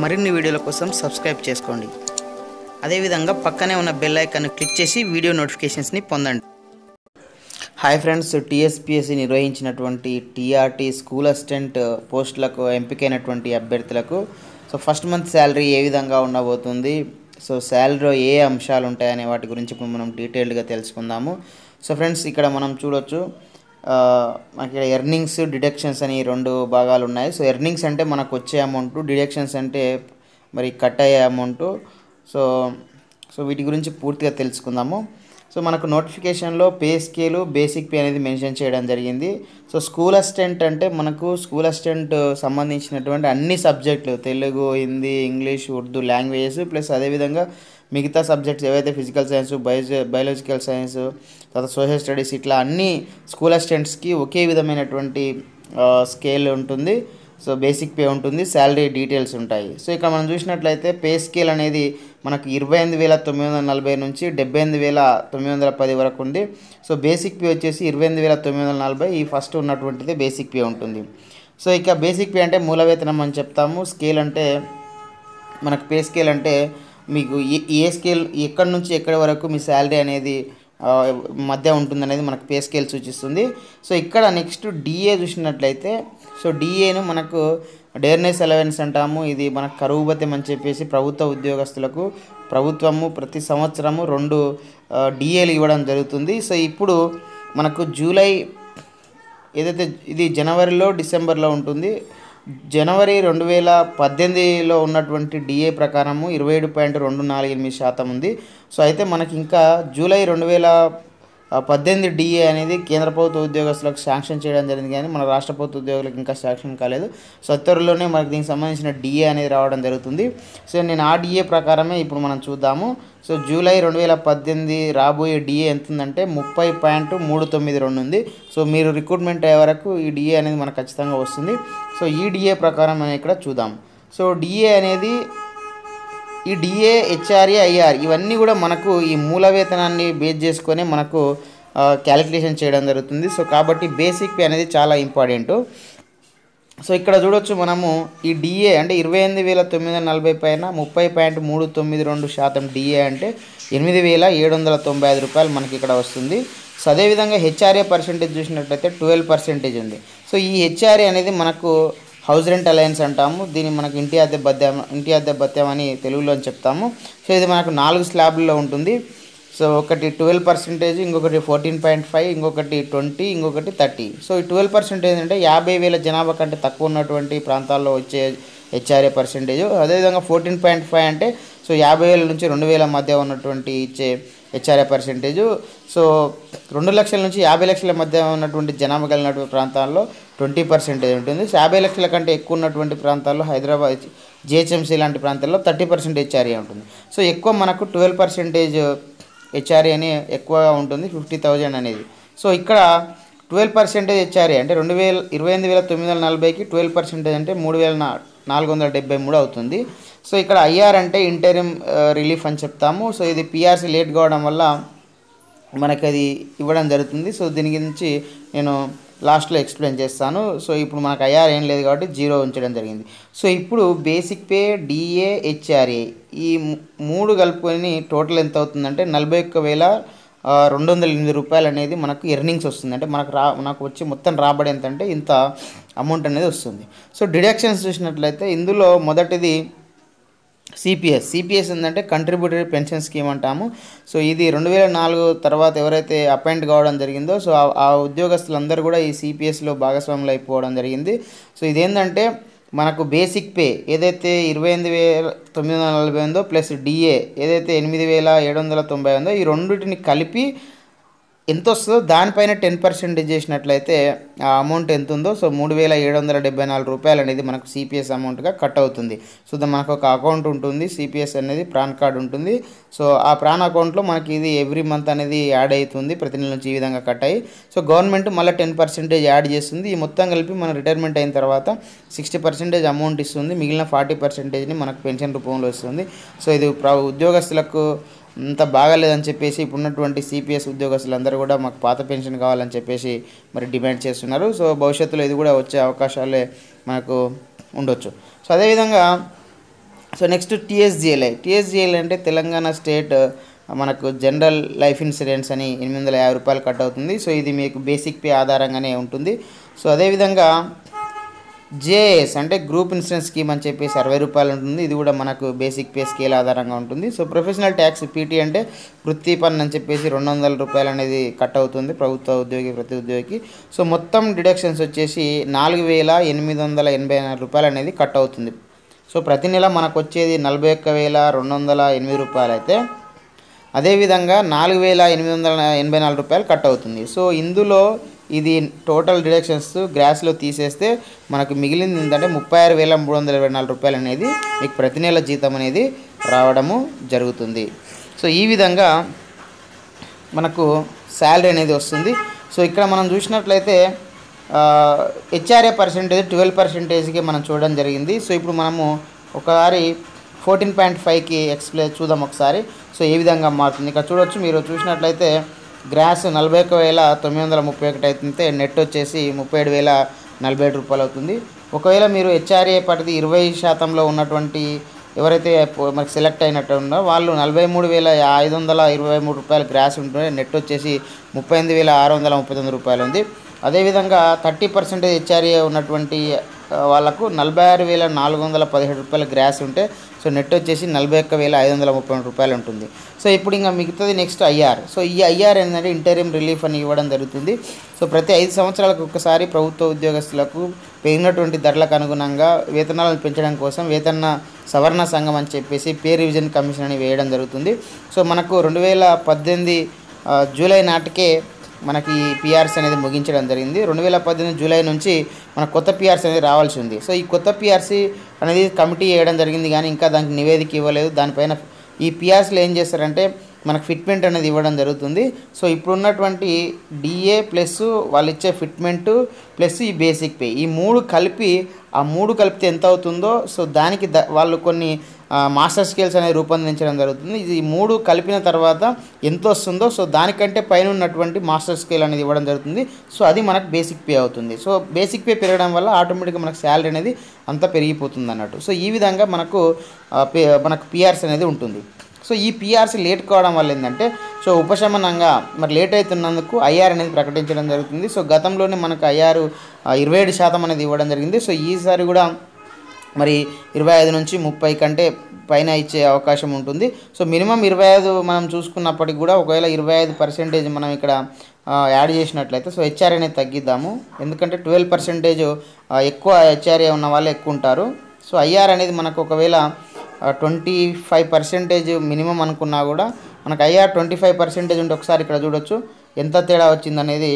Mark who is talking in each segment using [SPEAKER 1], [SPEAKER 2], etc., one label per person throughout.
[SPEAKER 1] మరిన్ని వీడియోల కోసం సబ్స్క్రైబ్ చేసుకోండి. అదేవిధంగా పక్కనే ఉన్న బెల్ ఐకాన్ క్లిక్ చేసి వీడియో నోటిఫికేషన్స్ని పొందండి. హాయ్ ఫ్రెండ్స్, టీఎస్పీఎస్సీ నిర్వహించినటువంటి టీఆర్టీ స్కూల్ అసిస్టెంట్ పోస్టులకు ఎంపికైనటువంటి అభ్యర్థులకు ఫస్ట్ మంత్ శాలరీ ఏ విధంగా ఉండబోతుంది, శాలరీలో ఏ అంశాలు ఉంటాయనే వాటి గురించి ఇప్పుడు మనం డీటెయిల్డ్గా తెలుసుకుందాము. ఫ్రెండ్స్, ఇక్కడ మనం చూడొచ్చు, మనకి ఇక్కడ ఎర్నింగ్స్, డిడక్షన్స్ అని రెండు భాగాలు ఉన్నాయి. ఎర్నింగ్స్ అంటే మనకు వచ్చే అమౌంట్, డిడక్షన్స్ అంటే మరి కట్ అయ్యే అమౌంట్. వీటి గురించి పూర్తిగా తెలుసుకుందాము. మనకు నోటిఫికేషన్లో పే స్కేలు, బేసిక్ పే అనేది మెన్షన్ చేయడం జరిగింది. స్కూల్ అసిస్టెంట్ అంటే మనకు స్కూల్ అసిస్టెంట్ సంబంధించినటువంటి అన్ని సబ్జెక్టులు, Telugu, Hindi, English, Urdu languages plus అదేవిధంగా మిగతా సబ్జెక్ట్స్ ఏవైతే ఫిజికల్ సైన్స్, బయాలజికల్ సైన్స్, తర్వాత సోషల్ స్టడీస్, ఇట్లా అన్ని స్కూల్ అసిస్టెంట్స్కి ఒకే విధమైనటువంటి స్కేల్ ఉంటుంది. బేసిక్ పే ఉంటుంది, శాలరీ డీటెయిల్స్ ఉంటాయి. ఇక్కడ మనం చూసినట్లయితే పే స్కేల్ అనేది మనకు 28,940 నుంచి 78,910 వరకు ఉంది. బేసిక్ పే వచ్చేసి 28,940, ఈ ఫస్ట్ ఉన్నటువంటిది బేసిక్ పే ఉంటుంది. ఇక బేసిక్ పే అంటే మూల వేతనం అని చెప్తాము. స్కేల్ అంటే మనకు పే స్కేల్ అంటే మీకు ఏ స్కేల్ ఎక్కడి నుంచి ఎక్కడి వరకు మీ శాలరీ అనేది మధ్య ఉంటుందనేది మనకు పే స్కేల్ సూచిస్తుంది. ఇక్కడ నెక్స్ట్ డిఏ చూసినట్లయితే, డిఏను మనకు డేర్నెస్ అలవెన్స్ అంటాము. ఇది మనకు కరువు భత్యం అని చెప్పేసి ప్రభుత్వ ఉద్యోగస్తులకు ప్రభుత్వము ప్రతి సంవత్సరము 2 డిఏలు ఇవ్వడం జరుగుతుంది. ఇప్పుడు మనకు జూలై ఏదైతే ఇది జనవరిలో, డిసెంబర్లో ఉంటుంది. జనవరి 2018లో ఉన్నటువంటి డిఏ ప్రకారము 27.248% ఉంది. అయితే మనకి ఇంకా జూలై 2018 డిఏ అనేది కేంద్ర ప్రభుత్వ ఉద్యోగస్తులకు శాంక్షన్ చేయడం జరిగింది, కానీ మన రాష్ట్ర ప్రభుత్వ ఉద్యోగులకు ఇంకా శాంక్షన్ కాలేదు. త్వరలోనే మనకి దీనికి సంబంధించిన డిఏ అనేది రావడం జరుగుతుంది. నేను ఆ డిఏ ప్రకారమే ఇప్పుడు మనం చూద్దాము. జూలై 2018 రాబోయే డిఏ ఎంత ఉందంటే 30.392 ఉంది. మీరు రిక్రూట్మెంట్ అయ్యే వరకు ఈ డిఏ అనేది మనకు ఖచ్చితంగా వస్తుంది. ఈ డిఏ ప్రకారం మనం ఇక్కడ చూద్దాం. డిఏ అనేది ఈ డిఏ, హెచ్ఆర్ఏ, ఐఆర్ ఇవన్నీ కూడా మనకు ఈ మూల వేతనాన్ని బేస్ చేసుకొని మనకు క్యాలిక్యులేషన్ చేయడం జరుగుతుంది. కాబట్టి బేసిక్ పే అనేది చాలా ఇంపార్టెంట్. ఇక్కడ చూడొచ్చు మనము ఈ డిఏ అంటే 28,940 పైన 30.392% డిఏ అంటే 8,795 రూపాయలు మనకి ఇక్కడ వస్తుంది. అదేవిధంగా హెచ్ఆర్ఏ పర్సెంటేజ్ చూసినట్లయితే 12% ఉంది. ఈ హెచ్ఆర్ఏ అనేది మనకు హౌస్ రెంట్ అలయన్స్ అంటాము. దీన్ని మనకు ఇంటి అద్దె భత్యం అని తెలుగులో చెప్తాము. ఇది మనకు 4 స్లాబ్లలో ఉంటుంది. ఒకటి 12%, ఇంకొకటి 14.5, ఇంకొకటి 20, ఇంకొకటి 30. ఈ 12% అంటే 50,000 జనాభా కంటే తక్కువ ఉన్నటువంటి ప్రాంతాల్లో వచ్చే హెచ్ఆర్ఏ పర్సెంటేజ్. అదేవిధంగా 14.5 అంటే 50,000 నుంచి 2,000 మధ్య ఉన్నటువంటి ఇచ్చే హెచ్ఆర్ఏ పర్సెంటేజ్. 2 లక్షల నుంచి 50 లక్షల మధ్య ఉన్నటువంటి జనాభా కలిగినటువంటి ప్రాంతాల్లో 20% ఉంటుంది. 50 లక్షల కంటే ఎక్కువ ఉన్నటువంటి ప్రాంతాల్లో హైదరాబాద్, జిహెచ్ఎంసీ లాంటి ప్రాంతాల్లో 30% హెచ్ఆర్ఏ ఉంటుంది. ఎక్కువ మనకు 12% హెచ్ఆర్ఏ అని ఎక్కువగా ఉంటుంది, 50,000 అనేది. ఇక్కడ 12% హెచ్ఆర్ఏ అంటే 28,940కి 12% అంటే 3,473 అవుతుంది. ఇక్కడ ఐఆర్ అంటే ఇంటరిమ్ రిలీఫ్ అని చెప్తాము. ఇది పిఆర్సీ లేట్ కావడం వల్ల మనకి అది ఇవ్వడం జరుగుతుంది. దీని గురించి నేను లాస్ట్లో ఎక్స్ప్లెయిన్ చేస్తాను. ఇప్పుడు మనకు ఐఆర్ ఏం లేదు కాబట్టి 0 ఉంచడం జరిగింది. ఇప్పుడు బేసిక్ పే, డిఏ, హెచ్ఆర్ఏ ఈ 3 కలుపుకొని టోటల్ ఎంత అవుతుందంటే 41,208 రూపాయలు అనేది మనకు ఎర్నింగ్స్ వస్తుంది. అంటే నాకు వచ్చి మొత్తం రాబడి ఎంత అంటే ఇంత అమౌంట్ అనేది వస్తుంది. డిడక్షన్స్ చూసినట్లయితే ఇందులో మొదటిది సిపిఎస్ ఏంటంటే కంట్రిబ్యూటరీ పెన్షన్ స్కీమ్ అంటాము. ఇది 2004 తర్వాత ఎవరైతే అపాయింట్ కావడం జరిగిందో ఆ ఉద్యోగస్తులందరూ కూడా ఈ సిపిఎస్లో భాగస్వాములు అయిపోవడం జరిగింది. ఇదేంటంటే మనకు బేసిక్ పే ఏదైతే 28,940 ఉందో ప్లస్ డిఏ ఏదైతే 8,790 ఉందో ఈ రెండింటిని కలిపి ఎంత వస్తుందో దానిపైన 10% చేసినట్లయితే ఆ అమౌంట్ ఎంత ఉందో 3,774 రూపాయలు అనేది మనకు సిపిఎస్ అమౌంట్గా కట్ అవుతుంది. మనకు ఒక అకౌంట్ ఉంటుంది, సిపిఎస్ అనేది ప్రాన్ కార్డు ఉంటుంది. ఆ ప్రాన్ అకౌంట్లో మనకి ఇది ఎవ్రీ మంత్ అనేది యాడ్ అవుతుంది, ప్రతి నెల నుంచి ఈ విధంగా కట్ అయ్యి గవర్నమెంట్ మళ్ళీ 10% యాడ్ చేస్తుంది. ఈ మొత్తం కలిపి మన రిటైర్మెంట్ అయిన తర్వాత 60% అమౌంట్ ఇస్తుంది, మిగిలిన 40%ని మనకు పెన్షన్ రూపంలో ఇస్తుంది. ఇది ఉద్యోగస్తులకు అంత బాగాలేదని చెప్పేసి ఇప్పుడున్నటువంటి సిపిఎస్ ఉద్యోగస్తులందరూ కూడా మాకు పాత పెన్షన్ కావాలని చెప్పేసి మరి డిమాండ్ చేస్తున్నారు. భవిష్యత్తులో ఇది కూడా వచ్చే అవకాశాలే మనకు ఉండొచ్చు. అదేవిధంగా సో నెక్స్ట్ టీఎస్జిఎల్ఐ అంటే తెలంగాణ స్టేట్ మనకు జనరల్ లైఫ్ ఇన్సూరెన్స్ అని రూ. 850 కట్ అవుతుంది. సో ఇది మీకు బేసిక్ పే ఆధారంగానే ఉంటుంది. సో అదేవిధంగా జేఎస్ అంటే గ్రూప్ ఇన్సూరెన్స్ స్కీమ్ అని చెప్పేసి రూ. 60 ఉంటుంది. ఇది కూడా మనకు బేసిక్ పే స్కేల్ ఆధారంగా ఉంటుంది. సో ప్రొఫెషనల్ ట్యాక్స్ పీటీ అంటే వృత్తి పన్ను అని చెప్పేసి రూ. 200 అనేది కట్ అవుతుంది ప్రభుత్వ ఉద్యోగి ప్రతి ఉద్యోగికి. సో మొత్తం డిడక్షన్స్ వచ్చేసి రూ. 4,884 అనేది కట్ అవుతుంది. సో ప్రతి నెల మనకు వచ్చేది రూ. 41,208 అయితే అదేవిధంగా రూ. 4,884 కట్ అవుతుంది. సో ఇందులో ఇది టోటల్ డిడక్షన్స్ గ్రాస్లో తీసేస్తే మనకు మిగిలింది ఏంటంటే రూ. 36,324 అనేది మీకు ప్రతి నెల జీతం అనేది రావడము జరుగుతుంది. సో ఈ విధంగా మనకు శాలరీ అనేది వస్తుంది. సో ఇక్కడ మనం చూసినట్లయితే హెచ్ఆర్ఏ పర్సెంటేజ్ 12%కి మనం చూడడం జరిగింది. సో ఇప్పుడు మనము ఒకసారి 14.5కి ఎక్స్ప్లెయిన్ చూద్దాం ఒకసారి. సో ఏ విధంగా మారుతుంది ఇక్కడ చూడవచ్చు. మీరు చూసినట్లయితే గ్రాస్ 41,931 అయితే నెట్ వచ్చేసి 37,047 అవుతుంది. ఒకవేళ మీరు హెచ్ఆర్ఏ పరిధి 20% ఉన్నటువంటి ఎవరైతే మనకి సెలెక్ట్ అయినట్టు ఉన్నారో వాళ్ళు 43,523 గ్రాస్ ఉంటుంది. నెట్ వచ్చేసి 38,639 ఉంది. అదేవిధంగా 30% హెచ్ఆర్ఏ ఉన్నటువంటి వాళ్ళకు 46,417 గ్రాస్ ఉంటే సో నెట్ వచ్చేసి 41,532 ఉంటుంది. సో ఇప్పుడు ఇంకా మిగతాది నెక్స్ట్ ఐఆర్. సో ఈ ఐఆర్ ఏంటంటే ఇంటరిమ్ రిలీఫ్ అని ఇవ్వడం జరుగుతుంది. సో ప్రతి 5 సంవత్సరాలకు ఒకసారి ప్రభుత్వ ఉద్యోగస్తులకు పెరిగినటువంటి ధరలకు అనుగుణంగా వేతనాలను పెంచడం కోసం వేతన సవరణ సంఘం అని చెప్పేసి పే రివిజన్ కమిషన్ అని వేయడం జరుగుతుంది. సో మనకు 2018 జూలై నాటికే మనకి ఈ పిఆర్సీ అనేది ముగించడం జరిగింది. 2018 జూలై నుంచి మనకు కొత్త పిఆర్సీ అనేది రావాల్సి ఉంది. సో ఈ కొత్త పిఆర్సీ అనేది కమిటీ వేయడం జరిగింది కానీ ఇంకా దానికి నివేదిక ఇవ్వలేదు. దానిపైన ఈ పిఆర్సీలో ఏం చేస్తారంటే మనకు ఫిట్మెంట్ అనేది ఇవ్వడం జరుగుతుంది. సో ఇప్పుడున్నటువంటి డిఏ ప్లస్ వాళ్ళు ఇచ్చే ఫిట్మెంటు ప్లస్ ఈ బేసిక్ పే ఈ మూడు కలిపితే ఎంత అవుతుందో సో దానికి వాళ్ళు కొన్ని మాస్టర్ స్కేల్స్ అనేది రూపొందించడం జరుగుతుంది. ఇది 3 కలిపిన తర్వాత ఎంత వస్తుందో సో దానికంటే పైన ఉన్నటువంటి మాస్టర్ స్కేల్ అనేది ఇవ్వడం జరుగుతుంది. సో అది మనకు బేసిక్ పే అవుతుంది. సో బేసిక్ పే పెరగడం వల్ల ఆటోమేటిక్గా మనకు శాలరీ అనేది అంతా పెరిగిపోతుంది అన్నట్టు. సో ఈ విధంగా మనకు పిఆర్సీ అనేది ఉంటుంది. సో ఈ పిఆర్సీ లేట్ కావడం వల్ల ఏంటంటే సో ఉపశమనంగా మరి లేట్ అవుతున్నందుకు ఐఆర్ అనేది ప్రకటించడం జరుగుతుంది. సో గతంలోనే మనకు ఐఆర్ 27% అనేది ఇవ్వడం జరిగింది. సో ఈసారి కూడా మరి 25 నుంచి 30 కంటే పైన ఇచ్చే అవకాశం ఉంటుంది. సో మినిమం 25 మనం చూసుకున్నప్పటికి కూడా ఒకవేళ 25% మనం ఇక్కడ యాడ్ చేసినట్లయితే సో హెచ్ఆర్ అనేది తగ్గిద్దాము. ఎందుకంటే 12% ఎక్కువ హెచ్ఆర్ఏ ఉన్న వాళ్ళు ఎక్కువ ఉంటారు. సో ఐఆర్ అనేది మనకు ఒకవేళ 25% మినిమం అనుకున్నా కూడా మనకు ఐఆర్ 25% ఉంటే ఒకసారి ఇక్కడ చూడొచ్చు ఎంత తేడా వచ్చిందనేది.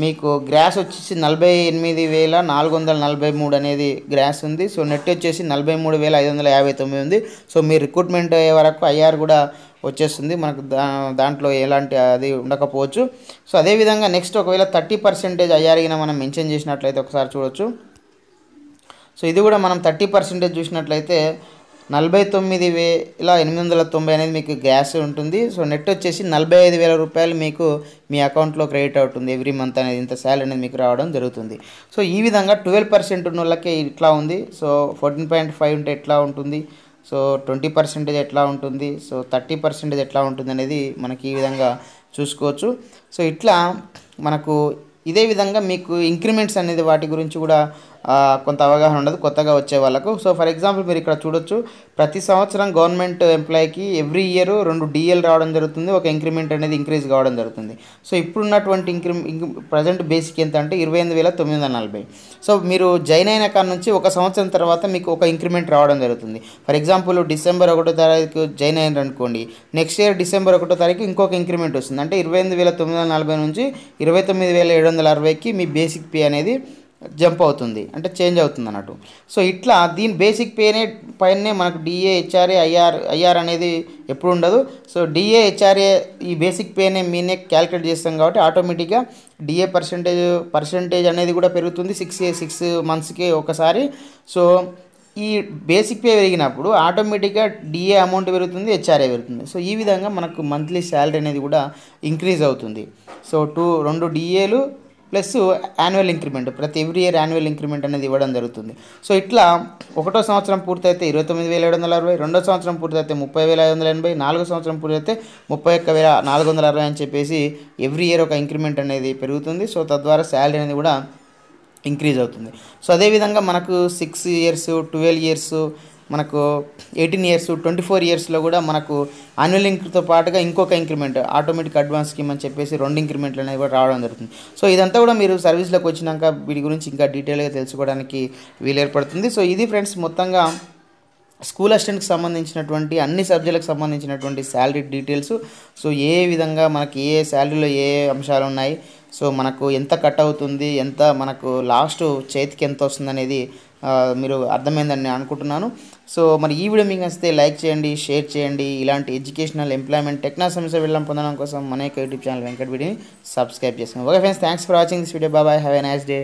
[SPEAKER 1] మీకు గ్రాస్ వచ్చేసి 48,443 అనేది గ్రాస్ ఉంది. సో నెట్ వచ్చేసి 43,559 ఉంది. సో మీరు రిక్రూట్మెంట్ అయ్యే వరకు ఐఆర్ కూడా వచ్చేస్తుంది మనకు దాంట్లో ఎలాంటి అది ఉండకపోవచ్చు. సో అదేవిధంగా నెక్స్ట్ ఒకవేళ 30% ఐఆర్గా మనం మెన్షన్ చేసినట్లయితే ఒకసారి చూడొచ్చు. సో ఇది కూడా మనం 30% చూసినట్లయితే 49,890 అనేది మీకు గ్యాస్ ఉంటుంది. సో నెట్ వచ్చేసి 45,000 రూపాయలు మీకు మీ అకౌంట్లో క్రెడిట్ అవుతుంది ఎవ్రీ మంత్ అనేది. ఇంత శాలరీ అనేది మీకు రావడం జరుగుతుంది. సో ఈ విధంగా 12% ఉన్న వాళ్ళకి ఇట్లా ఉంది. సో 14.5 ఉంటే ఎట్లా ఉంటుంది, సో 20% ఎట్లా ఉంటుంది, సో 30% ఎట్లా ఉంటుంది అనేది మనకి ఈ విధంగా చూసుకోవచ్చు. సో ఇట్లా మనకు ఇదే విధంగా మీకు ఇంక్రిమెంట్స్ అనేది వాటి గురించి కూడా కొంత అవగాహన ఉండదు కొత్తగా వచ్చే వాళ్ళకు. సో ఫర్ ఎగ్జాంపుల్ మీరు ఇక్కడ చూడొచ్చు ప్రతి సంవత్సరం గవర్నమెంట్ ఎంప్లాయీకి ఎవ్రీ ఇయర్ 2 డిఎల్ రావడం జరుగుతుంది. ఒక ఇంక్రిమెంట్ అనేది ఇంక్రీజ్ కావడం జరుగుతుంది. సో ఇప్పుడున్నటువంటి ప్రజెంట్ బేసిక్ ఎంత అంటే 28,940. సో మీరు జాయిన్ అయిన కాడ నుంచి 1 సంవత్సరం తర్వాత మీకు ఒక ఇంక్రిమెంట్ రావడం జరుగుతుంది. ఫర్ ఎగ్జాంపుల్ డిసెంబర్ 1వ తారీఖు జాయిన్ అయినారు అనుకోండి, నెక్స్ట్ ఇయర్ డిసెంబర్ 1వ తారీఖు ఇంకొక ఇంక్రిమెంట్ వస్తుంది. అంటే 28,940 నుంచి 29,760కి మీ బేసిక్ పే అనేది జంప్ అవుతుంది, అంటే చేంజ్ అవుతుంది అన్నట్టు. సో ఇట్లా దీని బేసిక్ పేనే పైనే మనకు డిఏ హెచ్ఆర్ఏ ఐఆర్ అనేది ఎప్పుడు ఉండదు. సో డిఏ హెచ్ఆర్ఏ ఈ బేసిక్ పేనే మీనే క్యాలిక్యులేట్ చేస్తాం కాబట్టి ఆటోమేటిక్గా డిఏ పర్సెంటేజ్ అనేది కూడా పెరుగుతుంది 6 మంత్స్కి ఒకసారి. సో ఈ బేసిక్ పే పెరిగినప్పుడు ఆటోమేటిక్గా డిఏ అమౌంట్ పెరుగుతుంది, హెచ్ఆర్ఏ పెరుగుతుంది. సో ఈ విధంగా మనకు మంత్లీ శాలరీ అనేది కూడా ఇంక్రీజ్ అవుతుంది. సో 2 డిఏలు ప్లస్ యాన్యువల్ ఇంక్రిమెంట్, ప్రతి ఎవ్రీ ఇయర్ యాన్యువల్ ఇంక్రిమెంట్ అనేది ఇవ్వడం జరుగుతుంది. సో ఇట్లా ఒకటో సంవత్సరం పూర్తయితే 29,760, రెండో సంవత్సరం పూర్తయితే 30,580, నాలుగో సంవత్సరం పూర్తయితే 31,460 అని చెప్పేసి ఎవ్రీ ఇయర్ ఒక ఇంక్రిమెంట్ అనేది పెరుగుతుంది. సో తద్వారా శాలరీ అనేది కూడా ఇంక్రీజ్ అవుతుంది. సో అదేవిధంగా మనకు 6 ఇయర్స్, 12 ఇయర్స్, మనకు 18 ఇయర్స్, 24 ఇయర్స్లో కూడా మనకు యాన్యువల్ ఇంక్తో పాటుగా ఇంకొక ఇంక్రిమెంట్ ఆటోమేటిక్ అడ్వాన్స్ స్కీమ్ అని చెప్పేసి 2 ఇంక్రిమెంట్లు అనేవి కూడా రావడం జరుగుతుంది. సో ఇదంతా కూడా మీరు సర్వీస్లోకి వచ్చినాక వీటి గురించి ఇంకా డీటెయిల్గా తెలుసుకోవడానికి వీలు ఏర్పడుతుంది. సో ఇది ఫ్రెండ్స్ మొత్తంగా స్కూల్ అసిస్టెంట్కి సంబంధించినటువంటి అన్ని సబ్జెక్టులకు సంబంధించినటువంటి శాలరీ డీటెయిల్స్. సో ఏ విధంగా మనకి ఏ శాలరీలో ఏ అంశాలు ఉన్నాయి, సో మనకు ఎంత కట్ అవుతుంది, ఎంత మనకు లాస్ట్ చేతికి ఎంత వస్తుంది అనేది మీరు అర్థమైందని నేను అనుకుంటున్నాను. సో మరి ఈ వీడియో మీకు నచ్చితే లైక్ చేయండి, షేర్ చేయండి. ఇలాంటి ఎడ్యుకేషనల్, ఎంప్లాయ్మెంట్, టెక్నాలజీ సమస్య వెళ్ళడం పొందడం కోసం మన యొక్క యూట్యూబ్ ఛానల్ వెంకట్ వీడియోని సబ్స్క్రైబ్ చేసుకోండి. Okay friends, thanks for watching this video. Bye, have a nice day.